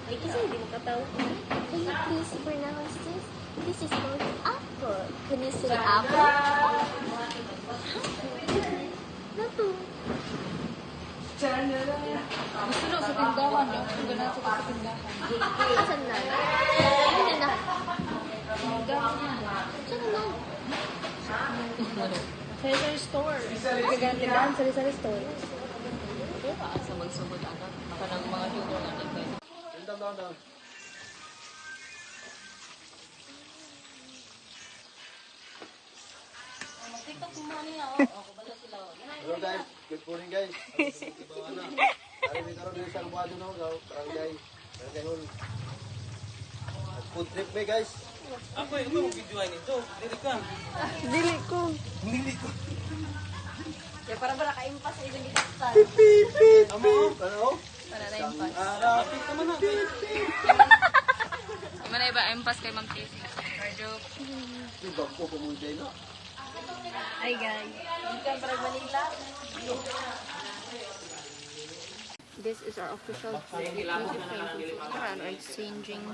Ay, kasi hindi makatawa. Can you please pronounce this? This is called apple. Can you say apple? Nato. Gusto daw sa tindahan niyo. Kung ganun sa tindahan. Asan na? Hindi na. Saan na? Sari-sari store. Kagana tindahan, sari-sari store. Sa magsugod anak. Baka ng mga sugar nga nito. TikTok mo niya. Hello guys, good morning guys. Hari ni karon sa Albuado no, barangay. Barangay hall. Food trip may guys. Ako video ay nito. Dili ka. Dili ko. Ya para ba naka-impas sa ibang gitastan. Amo, ano? Para na impas. Rapid naman na. Ima na iba impas kay Ma'am Casey. Joke. Di ba ko pumunta no? Ay, guys. Ikan para Manila. This is our official and we're exchanging,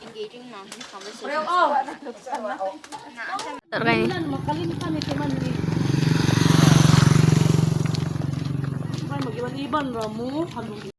engaging mountain conversation. Okay. Makalimutan ito man. Mag-iban-iban, Ramo.